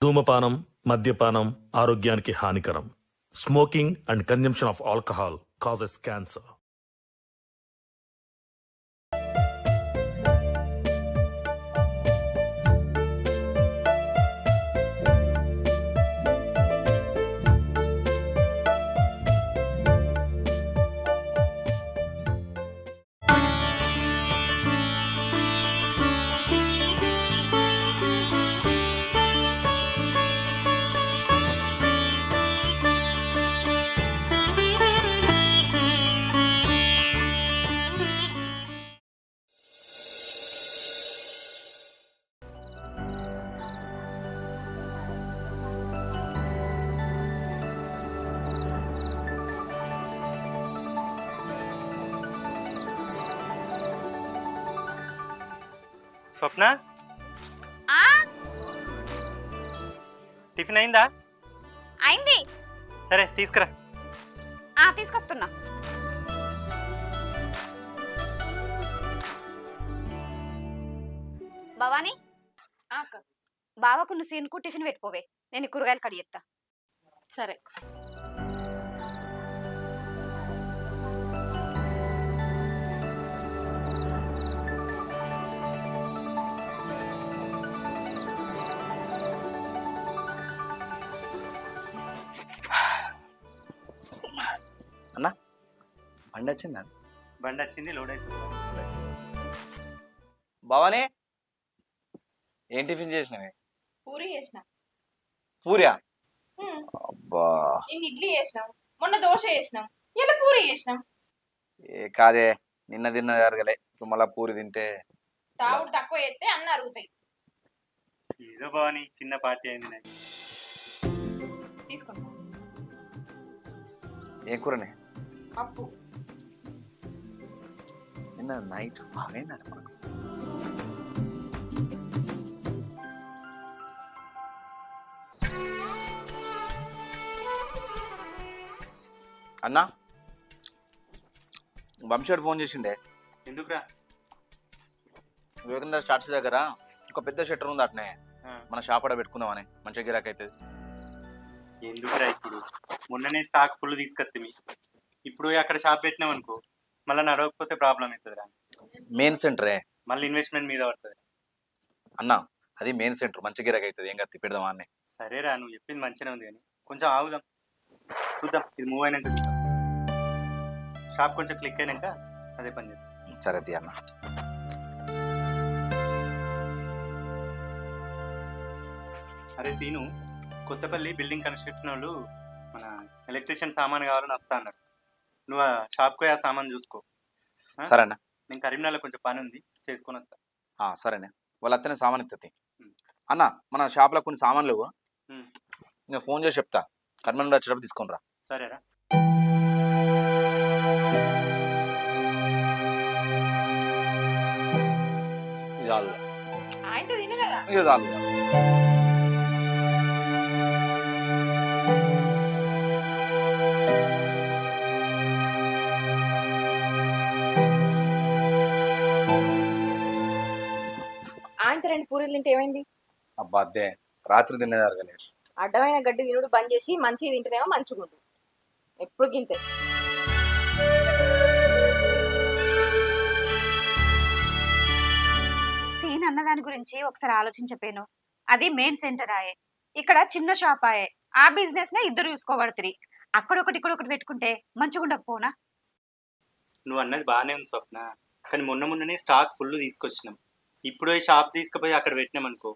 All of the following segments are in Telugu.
ధూమపానం, మద్యపానం ఆరోగ్యానికి హానికరం. Smoking and consumption of alcohol causes cancer. Swapna, tiffin అయిందా? అయింది. సరే తీసుకురా. తీసుకొస్తున్నా. భవానీ, బావకు నువ్వు సీన్కు టిఫిన్ పెట్టుకోవే, నేను ఈ కూరగాయలు కడిగేస్తా. సరే. అన్నా బండి వచ్చిందా? బండి వచ్చింది, లోడ్ అవుతుంది. భవానీ ఏం టిఫిన్ చేసినవి? పూరి చేసిన. పూరియా? అబ్బా, నిన్న ఇడ్లీ చేసినాం, మొన్న దోశ చేసినాం, ఇలా పూరి చేసినాం. ఏ కాదే, నిన్న తిన్న జరగలే, ఇప్పుడు మళ్ళా పూరి తింటే తావుడు తక్కువ చేస్తే అన్న అరుగుతాయి. ఏదో బావని చిన్న పార్టీ అయింది నాకు. తీసుకుంటా. ఏ కూరనే? పప్పు. నిన్న నైట్ బాగైందట మనకు. అన్నా, వంశీడు ఫోన్ చేసిండే. ఎందుకురా? వివేకంద స్టార్ట్స్ దగ్గర ఒక పెద్ద షట్టర్ ఉంది అట్నే, మన షాప్ అడ పెట్టుకుందామని, మంచిగా గిరాక్ అవుతుంది. ఎందుకురా ఇప్పుడు? మొన్ననే స్టాక్ ఫుల్ తీసుకొస్తే ఇప్పుడు అక్కడ షాప్ పెట్టినాం అనుకో, మళ్ళీ నడవకపోతే ప్రాబ్లం అవుతుందిరా. మెయిన్ సెంటరే, మళ్ళీ ఇన్వెస్ట్మెంట్ మీద పడుతుంది. అన్నా అది మెయిన్ సెంటర్, మంచి గిరాక్ అవుతుంది. ఏం కత్తి పెడదామా అన్నీ. సరేరా, నువ్వు చెప్పింది మంచిగా ఉంది, కానీ కొంచెం ఆగుదాం, చూద్దాం. ఇది మూవ్ అయినాక చూద్దాం. షాప్ కొంచెం క్లిక్ అయినాక అదే పని చేద్దాం. సరే తీ అన్న. అరే సీను, కొత్తపల్లి బిల్డింగ్ కన్స్ట్రక్షన్ వాళ్ళు మన ఎలక్ట్రీషియన్ సామాన్ కావాలని వస్తా అన్నారు. నువ్వు ఆ షాప్కి పోయి ఆ సామాన్ చూసుకో. సరేనా? నేను కరీంనగర్లో కొంచెం పని ఉంది, చేసుకొని వస్తా. సరేనే, వాళ్ళ అత్తనే సామాన్ ఇస్తుంది. అన్న, మన షాప్లో కొన్ని సామాన్లు లేవు, నేను ఫోన్ చేసి చెప్తా, కర్మ నుండి వచ్చేటప్పుడు తీసుకొని రా. సరేరా. ఇది చాలు, ఆయన తిను కదా. ఇది చాలు. ఆయనతో 2 పూరీలు తింటే ఏమైంది? అబ్బా అద్దే, రాత్రి తినేది అరగలేదు. అడ్డమైన గడ్డి తినుడు బంద్ చేసి మంచిగా తింటేనేమో మంచిగుండు. ఎప్పుడు గింతే. సీన్ అన్నదాని గురించి ఒకసారి ఆలోచించపోయాను. అది మెయిన్ సెంటర్ ఆయే, ఇక్కడ చిన్న షాప్ ఆయే. ఆ బిజినెస్ నే ఇద్దరు చూసుకోబడుతుంది. అక్కడొకటి ఇక్కడొకటి పెట్టుకుంటే మంచిగా ఉండకపోనా? నువ్వు అన్నది బాగానే ఉంది స్వప్న, కానీ మొన్ననే స్టాక్ ఫుల్ తీసుకొచ్చినాం. ఇప్పుడు ఈ షాప్ తీసుకుపోయి అక్కడ పెట్టినాం అనుకో,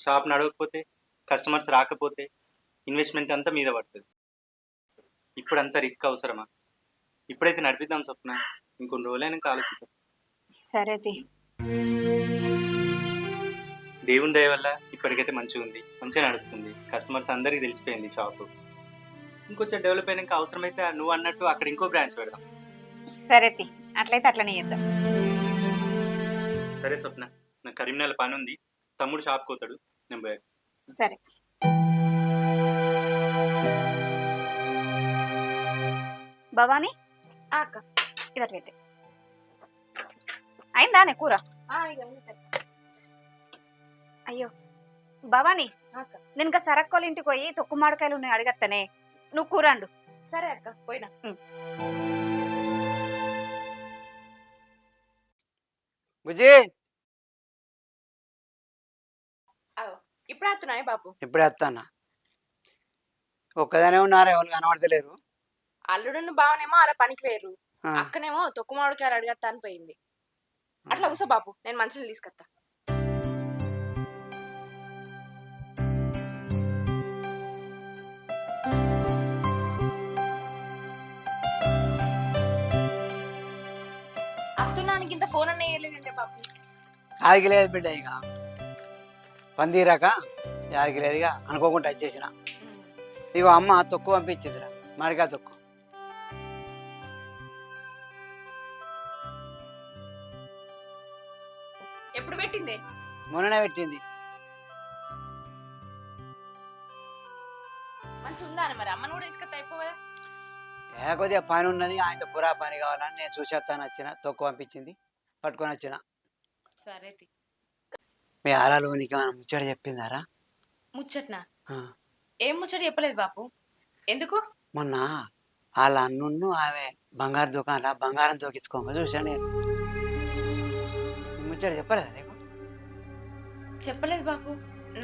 షాప్ నడవకపోతే, కస్టమర్స్ రాకపోతే ఇన్వెస్ట్మెంట్ అంతా మీద పడుతుంది. ఇప్పుడు అంతా రిస్క్ అవసరమా? ఇప్పుడైతే నడిపిద్దాం స్వప్న, ఇంకొన్ని రోజులైనా ఆలోచిద్దాం. సరే. దేవుని దయ వల్ల ఇప్పటికైతే మంచిగా ఉంది, మంచిగా నడుస్తుంది. కస్టమర్స్ అందరికీ తెలిసిపోయింది షాపు. ఇంకొంచెం డెవలప్ అయినాక అవసరమైతే నువ్వు అన్నట్టు అక్కడ ఇంకో బ్రాంచ్ పెడదాం. సరే, అట్లయితే అట్లనే చేద్దాం. సరే స్వప్న, నాకు కరీంనగర్ పని ఉంది, తమ్ముడు షాప్ పోతాడు, నేను పోయాను. సరే. భవానీ, అక్క ఇది అటు పెట్టే. అయిందానే కూర? ఇక అయ్యో, భవాని నేను ఇంకా సరక్కోళ్ళ ఇంటికి పోయి తొక్కు మామిడికాయలు ఉన్నాయి అడగత్తనే, నువ్వు కూరండు. సరే అక్క పోయినా. బుజ్జి ఇప్పుడు వస్తున్నాయి బాపు. ఇప్పుడే వస్తానా. ఒక్కదానే ఉన్నారా, ఎవరు కనబడతలేరు. అల్లుడును బావనేమో అలా పనికి వేరు, ఆ, అక్కనేమో తొక్కు మామిడికాయలు అడగత్తా అని పోయింది. అట్లా కూసో బాపు, నేను మంచిని తీసుకొస్తా. అత్తున్నానికి ఇంత ఫోన్ అన్న వేయలేదంటే బాపు. యాదికి లేదు బిడ్డ, ఇక పని తీరాక యాదికి లేదు, ఇక అనుకోకుండా వచ్చేసిన. ఇగో అమ్మ తొక్కు పంపించిందిరా, మామిడికాయ తొక్కు. ఎప్పుడు పెట్టింది? మొన్ననే పెట్టింది. మంచిగా ఉందా అని మరి అమ్మని కూడా తీసుకొస్తా అయిపో కదా. ఏ కొద్దిగా పని ఉన్నది, ఆయనతో పురా పని కావాలని నేను చూసేస్తాను వచ్చిన. తొక్కు పంపించింది, పట్టుకొని వచ్చిన. సరే తి. మీ ఆరాలు నీకు ఏమైనా ముచ్చట చెప్పిందారా? ముచ్చట్నా? ఆ, ఏం ముచ్చట చెప్పలేదు బాపు. ఎందుకు? మొన్న వాళ్ళ అన్నున్ను ఆమె బంగారు దుకాణంలో బంగారం తోకించుకోగా చూసాను నేను. ఈ ముచ్చట చెప్పలేదా నీకు? చెప్పలేదు బాపు,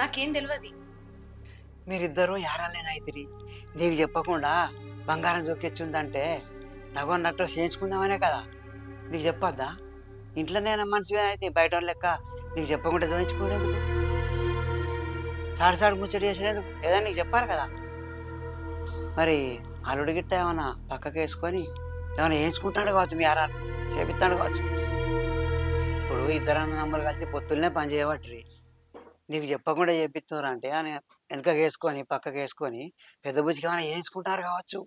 నాకేం తెలియదు. మీరిద్దరూ యారాలేనైతిరి, నీకు చెప్పకుండా బంగారం దొక్కిచ్చుందంటే తగొన్నట్టు చేయించుకుందామనే కదా. నీకు చెప్పొద్దా? ఇంట్లోనే మనిషి అయితే బయట వాళ్ళ లెక్క నీకు చెప్పకుండా దోయించుకోలేదు. సాడు ముచ్చట చేసేది ఏదైనా నీకు చెప్పాలి కదా. మరి అల్లుడి గిట్ట ఏమైనా పక్కకి వేసుకొని ఏమైనా వేయించుకుంటాడు కావచ్చు, మీ ఆరాలు చేపిస్తాడు కావచ్చు. ఇప్పుడు ఇద్దరు అన్నదమ్ములు కలిసి పొత్తులనే పని చేయబట్టి నీకు చెప్పకుండా చేపిస్తున్నారు అంటే అని వెనకకి వేసుకొని పక్కకి వేసుకొని పెద్ద బుజ్జికి ఏమైనా వేయించుకుంటారు కావచ్చు.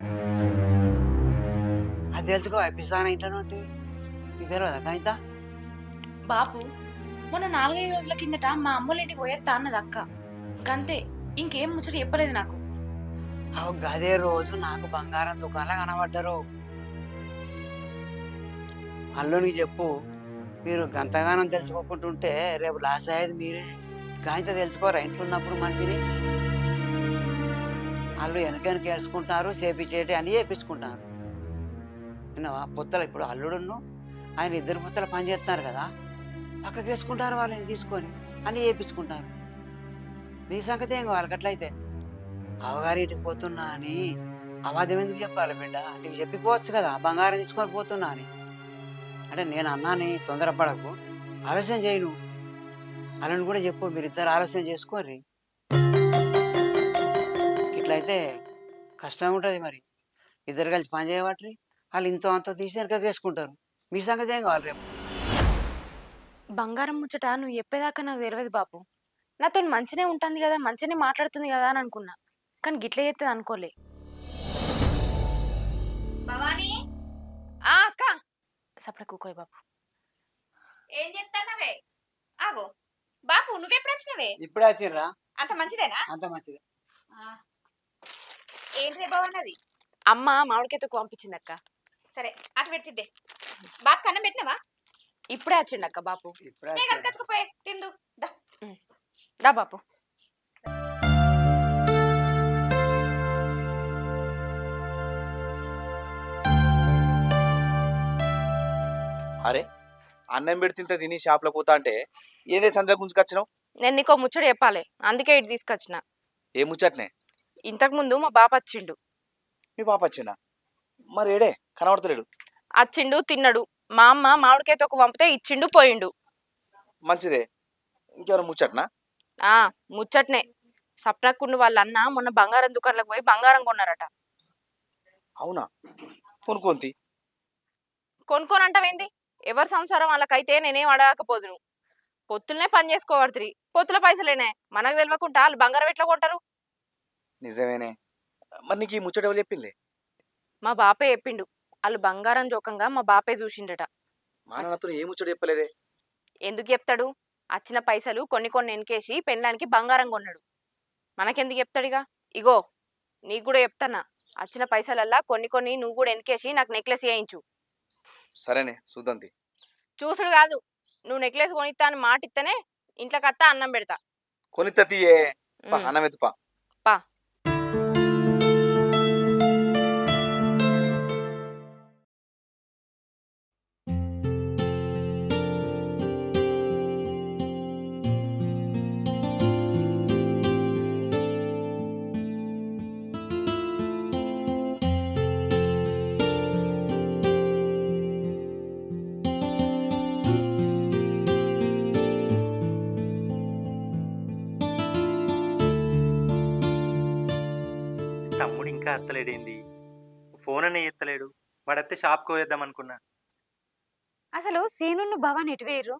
అది తెలుసుకో, పిస్తానా ఇంట్లో నుండి నీకు తెలియదా కాగితా? బాపు మొన్న 4-5 రోజుల కిందట మా అమ్మోళ్ళ ఇంటికి పోయేస్తా అన్నది అక్క, గంతే. ఇంకేం ముచ్చట చెప్పలేదు నాకు. అవు గదే రోజు నాకు బంగారం దుకాణంలో కనబడ్డారు. అల్లునికి చెప్పు, మీరు గంతగానం తెలుసుకోకుంటుంటే రేపు లాస్ అయ్యేది మీరే. కాగిత తెలుసుకోరా ఇంట్లో ఉన్నప్పుడు మంచిని. వాళ్ళు వెనక వేసుకుంటున్నారు, చేపించేటి అని చేపించుకుంటారు. విన్నావా? పొత్తలు ఇప్పుడు అల్లుడును ఆయన ఇద్దరు పొత్తలు పని చేస్తున్నారు కదా, పక్కకి వేసుకుంటారు వాళ్ళని తీసుకొని అన్నీ చేపించుకుంటారు. నీ సంగతి ఏం కావాలి అట్లయితే? అవగారి ఇంటికి పోతున్నా అని అవాదం ఎందుకు చెప్పాలి బిడ్డ? నీకు చెప్పిపోవచ్చు కదా బంగారం తీసుకొని పోతున్నా అని. అంటే నేను అన్నాని తొందరపడకు, ఆలోచన చేయను. అలాని కూడా చెప్పు, మీరిద్దరు ఆలోచన చేసుకోర్రి. ఇట్లయితే కష్టం ఉంటుంది. మరి ఇద్దరు కలిసి పని చేయబట్టి వాళ్ళు ఇంతో అంత తీసి వెనక వేసుకుంటారు. మీ సంగతి ఏం కావాలి రేపు? బంగారం ముచ్చట నువ్వు చెప్పేదాకా నాకు తెలియదు బాపు. నాతో మంచినే ఉంటుంది కదా, మంచినే మాట్లాడుతుంది కదా అని అనుకున్నా, కానీ గిట్ల చేస్తుంది అనుకోలే. భవాని, అక్క సపడ కూకోయ్ బాపు. ఏం చెప్తానవే? ఆగో బాపు, నువ్వెప్పుడు వచ్చినవే? ఇప్పుడే వచ్చిర్రా? అంత మంచిదేనా? అంత మంచిది. ఏంటి భవన్నది? అమ్మ మామిడికాయతో పంపించింది అక్క. సరే అటు పెట్టిద్దే. బాగా కన్నం పెట్టినవా? ఇప్పుడే వచ్చిండు అక్క బాపు. ఇప్పుడే నేను కట్టుకొచ్చుకుపోయి తిందు దా. దా బాపు. అరే అన్నం పెడితే ఇంత తిని షాప్లో పోతా అంటే ఏదే సంధ్య గుంజుకొచ్చినావు? నేను నీకో ముచ్చట చెప్పాలి, అందుకే ఇటు తీసుకొచ్చిన. ఏ ముచ్చట్నే? ఇంతకు ముందు మా బాప వచ్చిండు. మీ పాప వచ్చిందా? మరి ఏడే కనబడతలేడు. వచ్చిండు, తిన్నాడు. మా అమ్మ మామిడికాయతో పంపితే ఇచ్చిండు, పోయిండు. మంచిదే. ఇంకెవరు ముచ్చట్నా? ముచ్చట్నే. సప్నక్కుండు వాళ్ళ అన్న మొన్న బంగారం దుకాణంలోకి పోయి బంగారం కొన్నారట. అవునా? కొనుక్కోంతి. కొనుక్కోనంటావేంది? ఎవరి సంసారం వాళ్ళకైతే నేనేం అడగకపోదును. పొత్తులనే పని చేసుకోవడుతుంది, పొత్తుల పైసలేనే. మనకు తెలియకుండా వాళ్ళు బంగారం ఎట్లా కొంటారు? నిజమేనే. మరి నీకు ఈ ముచ్చట ఎవరు చెప్పింది? మా బాపే చెప్పిండు. వాళ్ళు బంగారం జోకంగా మా బాపే చూసిండట. మా నాన్నతో ఏ ముచ్చట చెప్పలేదే. ఎందుకు చెప్తాడు? వచ్చిన పైసలు కొన్ని ఎన్కేసి పెళ్ళానికి బంగారం కొన్నాడు. మనకెందుకు చెప్తాడుగా? ఇగో నీకు కూడా చెప్తానా, వచ్చిన పైసలల్లా కొన్ని నువ్వు కూడా ఎన్కేసి నాకు నెక్లెస్ చేయించు. సరేనే, చూద్దాంతి. చూసుడు కాదు, నువ్వు నెక్లెస్ కొనిస్తా అని మాట ఇస్తేనే ఇంట్లోకి అత్తా అన్నం పెడతా. కొనిత్త తీయే ఉమ్, అన్నం ఎత్తుపా పా తమ్ముడు ఇంకా అత్తలేడేంది, ఫోన్ అనే ఎత్తలేడు. వాడత్తే షాప్కి పోయేద్దాం అనుకున్నా. అసలు సీను భవాన్ ఎటు వేయరు?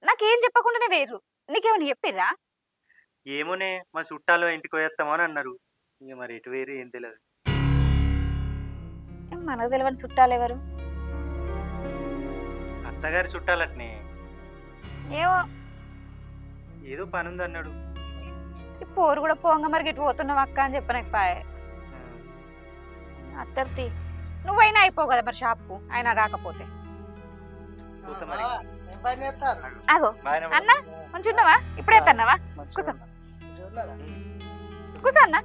నాకేం చెప్పకుండానే వేయరు. నీకేమని చెప్పిర్రా? ఏమోనే, మా చుట్టాలు ఇంటికి పోయేస్తామో అని అన్నారు. ఇక మరి ఎటు వేరు ఏం తెలియదు. మనకు తెలియని చుట్టాలు ఎవరు? అత్తగారి చుట్టాలట్నే. ఏమో ఏదో పని ఉంది అన్నాడు. ఈ పోరు కూడా పోంగ మరి ఇటు పోతున్నావు అక్క అని చెప్పనకు పాయే. అత్తర్తి నువ్వైనా అయిపో కదా మరి షాప్కు ఆయన రాకపోతే. పోతా మరి. ఆగో బాగానే అన్న మంచిగా ఉన్నావా? ఇప్పుడే తన్నావా? కూర్చో కూర్చో అన్న.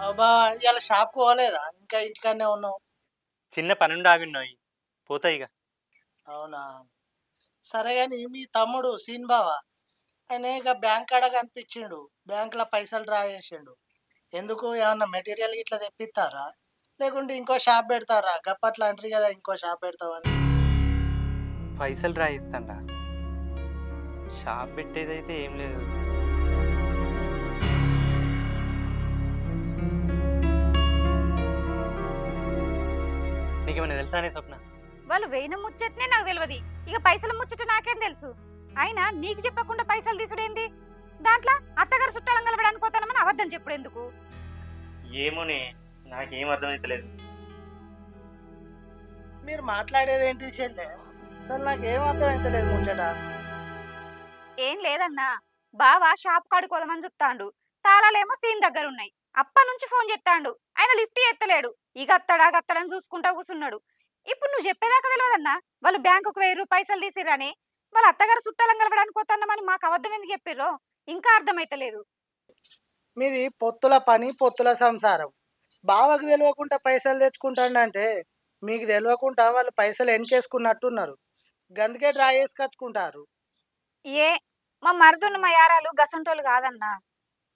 అబ్బా ఇవాళ షాప్కి పోలేదా? ఇంకా ఇంటికాడనే ఉన్నావు? చిన్న పనుండి ఆగున్నాయి, పోతా ఇక. అవునా, సరే కానీ మీ తమ్ముడు సీన్ బావా ఆయన ఇక బ్యాంక్ కాడ కనిపించిండు, బ్యాంకులో పైసలు డ్రా చేసిండు. ఎందుకు ఏమన్నా మెటీరియల్ ఇట్లా తెప్పిస్తారా లేకుంటే ఇంకో షాప్ పెడతారా? గప్పట్లా అంటారు కదా ఇంకో షాప్ పెడతావని. పైసలు రాయిస్తాండా, షాప్ పెట్టేదైతే ఏం లేదు. నీకేమైనా తెలుసా అనే స్వప్న? వాళ్ళు వేయిన ముచ్చటనే నాకు తెలియదు, ఇక పైసల ముచ్చట నాకేం తెలుసు. అయినా నీకు చెప్పకుండా పైసలు తీసుడేంది? దాంట్లో అత్తగారు చుట్టాలం కలవడానికి పోతానమని అబద్ధం చెప్పుడు ఎందుకు? ఏమోనే, నాకేం అర్థమైతలేదు. మీరు మాట్లాడేది ఏంటి చెల్లె? అసలు నాకేం అర్థం అవుతలేదు ముచ్చట. ఏం లేదన్నా, బావా షాప్ కాడుకోదామని చూస్తాండు, తాళాలేమో సీన్ దగ్గర ఉన్నాయి. అప్ప నుంచి ఫోన్ చేస్తాండు, ఆయన లిఫ్ట్ ఎత్తలేడు. ఇక అత్తడని చూసుకుంటా కూర్చున్నాడు. ఇప్పుడు నువ్వు చెప్పేదాకా తెలియదన్నా వాళ్ళు బ్యాంకుకు 1000 పైసలు తీసిరని. వాళ్ళ అత్తగారు చుట్టాలం కలవడానికి పోతాన్నామని మాకు అబద్ధం ఎందుకు చెప్పిర్రో ఇంకా అర్థమైతలేదు. మీది పొత్తుల పని, పొత్తుల సంసారం. బావకు తెలియకుండా పైసలు తెచ్చుకుంటాడంటే మీకు తెలియకుండా వాళ్ళు పైసలు వెనకేసుకున్నట్టున్నారు. గందుకే డ్రా చేసుకొచ్చుకుంటారు. ఏ మా మరుదున్న మా యారాలు గసంటోళ్ళు కాదన్నా.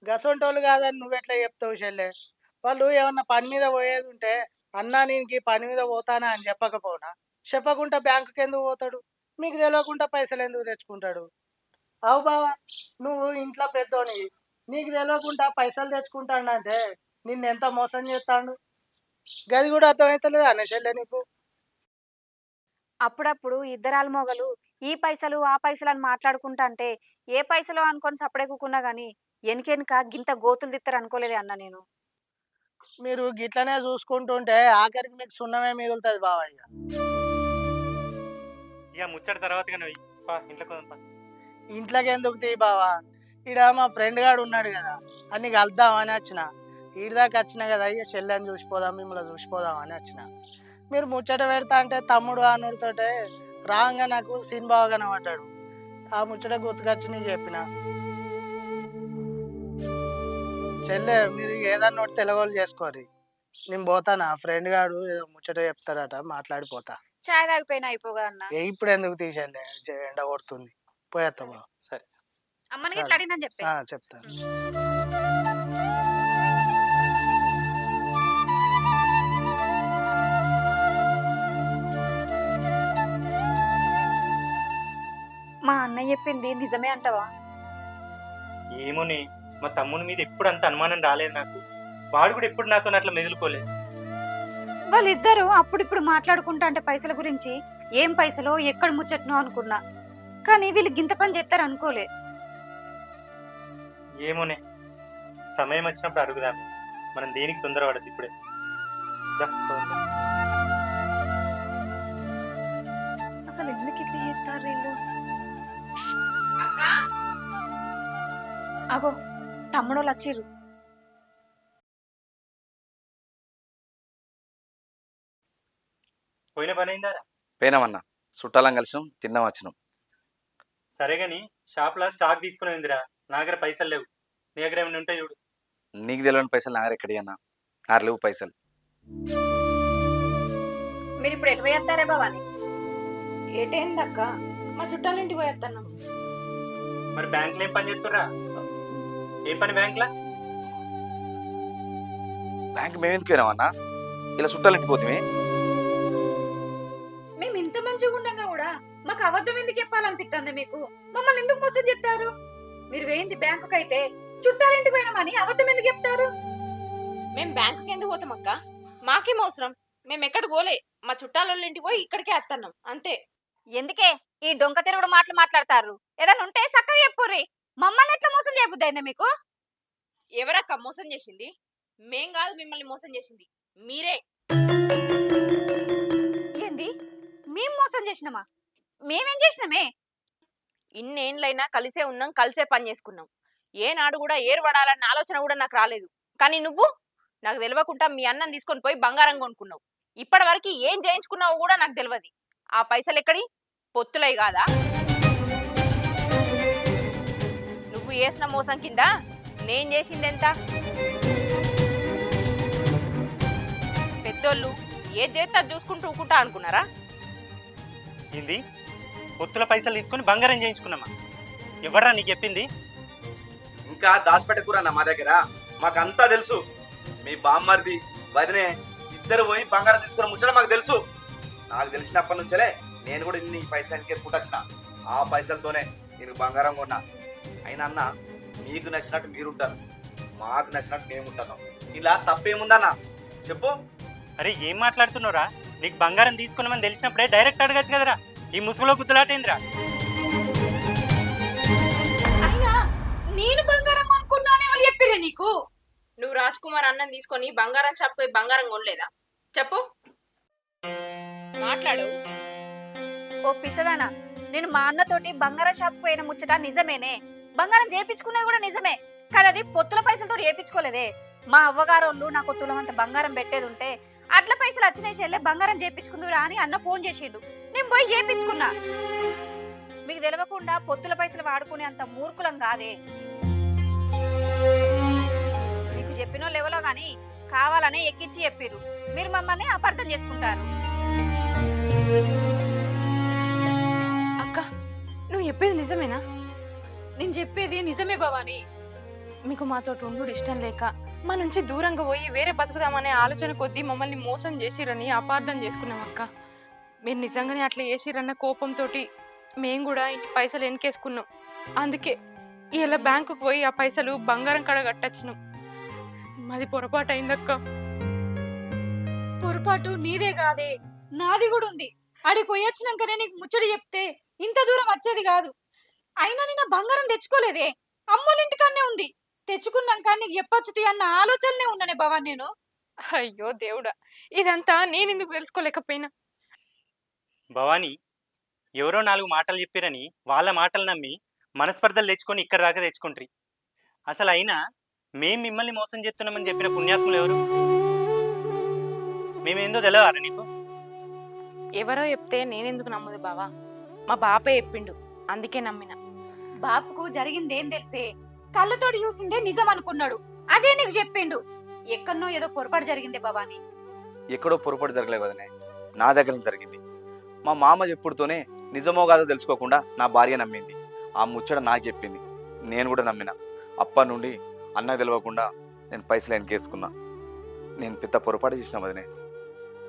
గసొంటోళ్ళు కాదని నువ్వెట్లా చెప్తావు చెల్లె? వాళ్ళు ఏమన్నా పని మీద పోయేది ఉంటే అన్నా నేను ఈ పని మీద పోతానా అని చెప్పకపోనా? చెప్పకుండా బ్యాంకుకి ఎందుకు పోతాడు? మీకు తెలియకుండా పైసలు ఎందుకు తెచ్చుకుంటాడు? అవు బావా, నువ్వు ఇంట్లో పెద్దోని, నీకు తెలియకుండా పైసలు తెచ్చుకుంటాడంటే నిన్నెంత మోసం చేస్తాడు? గది కూడా అర్థమవుతలేదు అనే చెల్లె నీకు? అప్పుడప్పుడు ఇద్దరాలు మొగలు ఈ పైసలు ఆ పైసలు అని మాట్లాడుకుంటా అంటే ఏ పైసలు అనుకొని సపడేకున్నా గాని ఎనకెనక గింత గోతులు తిత్తారు అనుకోలేదే అన్న నేను. మీరు గిట్లనే చూసుకుంటుంటే ఆఖరికి మీకు సున్నమే మిగులుతుంది బావయ్య. ఇక ముచ్చట తర్వాత ఇంట్లోకి పోదాం పా. ఇంట్లోకి ఎందుకు తీ బావా? ఈడ మా ఫ్రెండ్ గాడు ఉన్నాడు కదా, అన్ని కలుద్దామని వచ్చిన. ఈడి దాకా వచ్చిన కదా, ఇక చెల్లెని చూసిపోదాం, మిమ్మల్ని చూసిపోదాం అని వచ్చిన. మీరు ముచ్చట పెడతా అంటే తమ్ముడు అనుడితోటే రాంగా నాకు సీన్ బావ కనబడ్డాడు. ఆ ముచ్చట గుర్తుకొచ్చి నేను చెప్పిన. చెల్లె మీరు ఏదన్నా ఒకటి తెలగోలు చేసుకోరి, నేను పోతాను. ఆ ఫ్రెండ్ గాడు ఏదో ముచ్చట చెప్తాడట, మాట్లాడిపోతా. చాయ్ తాగిపోయినా అయిపోగా అన్న. ఇప్పుడు ఎందుకు తీసేళ్ళే, ఎండ కొడుతుంది, పోయేస్తా బావ. సరే, అమ్మని సరే. ఇట్లా అడిగినా చెప్పే. చెప్తాను. మా అన్నయ్య చెప్పింది నిజమే అంటావా? ఏమోనే, మా తమ్ముని మీద ఎప్పుడు అంత అనుమానం రాలేదు నాకు. వాడు కూడా ఎప్పుడు నాతో అట్లా మెదులుకోలేదు. వాళ్ళిద్దరూ అప్పుడిప్పుడు మాట్లాడుకుంటా అంటే పైసల గురించి ఏం పైసలో ఎక్కడ ముచ్చట్నో అనుకున్నా, కానీ వీళ్ళు గింత పని చేస్తారు అనుకోలే. ఏమోనే, సమయం వచ్చినప్పుడు అడుగుదాం. మనం దేనికి తొందరపడద్దు ఇప్పుడే. దా, పోదాం. అసలు ఎందుకు ఇట్లా చేస్తారు వీళ్ళు? అగో తమ్ముడోళ్ళు వచ్చిర్రు. పోయిన పని అయిందా? పోయినామన్నా. చుట్టాలం కలిసినాం, తిన్నాం, వచ్చినాం. సరే గాని షాప్లో స్టాక్ తీసుకుని ఉందిరా, నా దగ్గర పైసలు లేవు. నీ దగ్గర ఏమైనా ఉంటాయి చూడు. నీకు తెలియని పైసలు నా దగ్గర ఎక్కడి అన్న, నాకు లేవు పైసలు. మీరు ఇప్పుడు ఎటు పోయేస్తారే భవాని? ఏటైందక్క? మా చుట్టాల ఇంటికి పోయేస్తున్నాం. మరి బ్యాంకులో ఏం పని చేస్తుర్రా? ఏం పని బ్యాంకులో? బ్యాంక్ మేము ఎందుకు పోయినాం అన్న? ఇలా చుట్టాలు ఇంటికి పోతే మేము ఇంత మంచిగా ఉండగా కూడా మాకు అబద్ధం ఎందుకు చెప్పాలనిపిస్తుంది మీకు? మమ్మల్ని ఎందుకు మోసం చెప్తారు? మీరు వేయింది బ్యాంకుకి అయితే చుట్టాలింటికి పోయినామని అబద్ధం ఎందుకు చెప్తారు? మేము బ్యాంకుకి ఎందుకు పోతాం అక్క? మాకేం అవసరం? మేము ఎక్కడ పోలే, మా చుట్టాల ఇంటికి పోయి ఇక్కడికే వస్తున్నాం అంతే. ఎందుకే ఈ డొంక తిరుగుడు మాటలు మాట్లాడతారు? ఏదైనా ఉంటే చక్కగా చెప్పుర్రి. మమ్మల్ని ఎట్లా మోసం చేయబుద్దైందా మీకు? ఎవరక్క మోసం చేసింది? మేం కాదు మిమ్మల్ని మోసం చేసింది, మీరే. ఏంది? మేము మోసం చేసినామా? మేమేం చేసినామే? ఇన్నేండ్లైనా కలిసే ఉన్నాం, కలిసే పని చేసుకున్నాం. ఏనాడు కూడా ఏరు పడాలన్న ఆలోచన కూడా నాకు రాలేదు. కానీ నువ్వు నాకు తెలియకుండా మీ అన్నం తీసుకొని పోయి బంగారం కొనుక్కున్నావు. ఇప్పటి వరకు ఏం చేయించుకున్నావు కూడా నాకు తెలియదు. ఆ పైసలు ఎక్కడి? పొత్తులై కాదా? నువ్వు చేసిన మోసం కింద నేను చేసింది ఎంత? పెద్దోళ్ళు ఏది చేస్తే అది చూసుకుంటూ ఊకుంటా అనుకున్నారా? ఏంది? పొత్తుల పైసలు తీసుకొని బంగారం చేయించుకున్నామా? ఎవర్రా నీకు చెప్పింది? ఇంకా దాచిపెట్టకూరన్న మా దగ్గర, మాకంతా తెలుసు. మీ బామ్మర్ది వదినే ఇద్దరు పోయి బంగారం తీసుకున్న ముచ్చట మాకు తెలుసు. నాకు తెలిసినప్పటి నుంచే నేను కూడా ఇన్ని పైసలు ఎన్నికేసుకుంటూ వచ్చిన. ఆ పైసలతోనే నేను బంగారం కొన్నా. అయినా అన్న, మీకు నచ్చినట్టు మీరుంటారు, మాకు నచ్చినట్టు మేము ఉంటాను. ఇలా తప్పేముందన్న చెప్పు. అరే ఏం మాట్లాడుతున్నావురా? నీకు బంగారం తీసుకున్నామని తెలిసినప్పుడే డైరెక్ట్ అడగచ్చు కదరా. ఈ ముసుగులో గుద్దులాటేంద్రా? అయినా నేను బంగారం కొనుక్కున్నానే వాళ్ళు చెప్పిర్రే నీకు? నువ్వు రాజ్ కుమార్ అన్నం తీసుకొని బంగారం షాప్ పోయి బంగారం కొనలేదా? చెప్పు, మాట్లాడు. ఓ పిసదానా, నేను మా అన్నతోటి బంగారం షాప్ పోయిన ముచ్చట నిజమేనే. బంగారం చేపించుకున్నది కూడా నిజమే. కానీ అది పొత్తుల పైసలతో చేపించుకోలేదే. మా అవ్వగారోళ్ళు నాకు తులమంత బంగారం పెట్టేది ఉంటే అట్ల పైసలు వచ్చినాయి చెల్లె, బంగారం చేపించుకుందురా అని అన్న ఫోన్ చేసిండు. నేను పోయి చేపించుకున్నా. మీకు తెలియకుండా పొత్తుల పైసలు వాడుకునే అంత మూర్ఖులం కాదే. మీకు చెప్పినో లెవెలో గాని కావాలనే ఎక్కించి చెప్పిర్రు. మీరు మమ్మల్ని అపార్థం చేసుకుంటారు. అక్క, నువ్వు చెప్పేది నిజమేనా? నేను చెప్పేది నిజమే భవాని. మీకు మాతో ఉండు ఇష్టం లేక మా నుంచి దూరంగా పోయి వేరే బతుకుదామనే ఆలోచన కొద్దీ మమ్మల్ని మోసం చేసిరని అపార్థం చేసుకున్నాం అక్క. మీరు నిజంగానే అట్లా చేసిరన్న కోపంతో మేము కూడా ఇన్ని పైసలు వెనకేసుకున్నాం. అందుకే ఇలా బ్యాంకుకు పోయి ఆ పైసలు బంగారం కడ కట్టచ్చినాం. మాది పొరపాటు అయిందక్క. పొరపాటు నీదే కాదే, నాది కూడా ఉంది. అడిగి పోయొచ్చినాకనే నీకు ముచ్చడి చెప్తే ఇంత దూరం వచ్చేది కాదు. అయినా నేను బంగారం తెచ్చుకోలేదే, అమ్మోళ్ళ ఇంటికాన్నే ఉంది. తెచ్చుకున్నాక నీకు చెప్పొచ్చు అన్న ఆలోచననే ఉన్నానే భవాన్ నేను. అయ్యో దేవుడా, ఇదంతా నేను ఎందుకు తెలుసుకోలేకపోయినా? భవానీ, ఎవరో 4 మాటలు చెప్పిరని వాళ్ళ మాటలు నమ్మి మనస్పర్ధలు తెచ్చుకొని ఇక్కడ దాకా తెచ్చుకుంటారు. అసలు అయినా మేము మిమ్మల్ని మోసం చేస్తున్నామని చెప్పిన పుణ్యాత్ములు ఎవరు? మేమేందో తెలియరా నీకు? ఎవరో చెప్తే నేనెందుకు నమ్మదు బావా? మా బాపే చెప్పిండు, అందుకే నమ్మిన. బాపుకు జరిగిందేం తెలిసే, కళ్ళతోటి చూసిందే నిజం అనుకున్నాడు. అదే నీకు చెప్పిండు. ఎక్కడనో ఏదో పొరపాటు జరిగిందే భవాని. ఎక్కడో పొరపాటు జరగలేదు వదినే, నా దగ్గర జరిగింది. మా మామ చెప్పుడుతోనే నిజమో కాదో తెలుసుకోకుండా నా భార్య నమ్మింది. ఆ ముచ్చట నాకు చెప్పింది, నేను కూడా నమ్మిన. అప్పటి నుండి అన్నకు తెలియకుండా నేను పైసలు వెనకేసుకున్నా. నేను పెద్ద పొరపాటు చేసిన వదినే.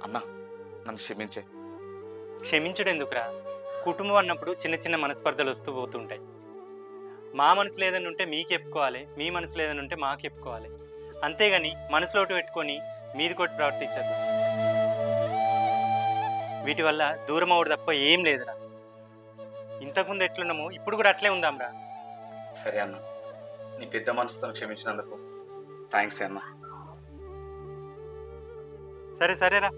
అన్న, నన్ను క్షమించే. క్షమించడం ఎందుకురా? కుటుంబం అన్నప్పుడు చిన్న చిన్న మనస్పర్ధలు వస్తూ పోతుంటాయి. మా మనసులో ఏదైనా ఉంటే మీకు చెప్పుకోవాలి, మీ మనసులో ఏదైనా ఉంటే మాకు చెప్పుకోవాలి. అంతేగాని మనసులోటు పెట్టుకొని మీది కొట్టి ప్రవర్తించద్దు. వీటి వల్ల దూరం అవడం తప్ప ఏం లేదురా. ఇంతకుముందు ఎట్లున్నామో ఇప్పుడు కూడా అట్లే ఉందాంరా. సరే అన్న, నీ పెద్ద మనసుతో క్షమించినందుకు థ్యాంక్స్ అన్న. సరేరా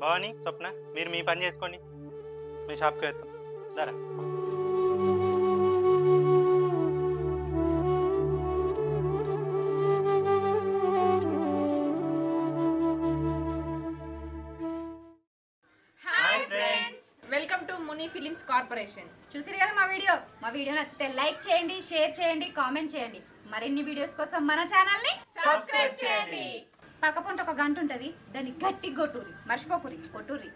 భవానీ, స్వప్న, మీరు మీ పని చేసుకోండి. మీ షాప్కి వెళ్తాం. సరే. Welcome to corporation. చూసిరు కదా మా వీడియో నచ్చితే లైక్ చేయండి, షేర్ చేయండి, కామెంట్ చేయండి. మరిన్ని వీడియోస్ కోసం మన ఛానల్ ని సబ్స్క్రైబ్ చేయండి. పక్కపొంట ఒక గంట ఉంటది, దాన్ని గట్టి కొట్టుర్రి, మర్చిపోకుర్రి, కొట్టుర్రి.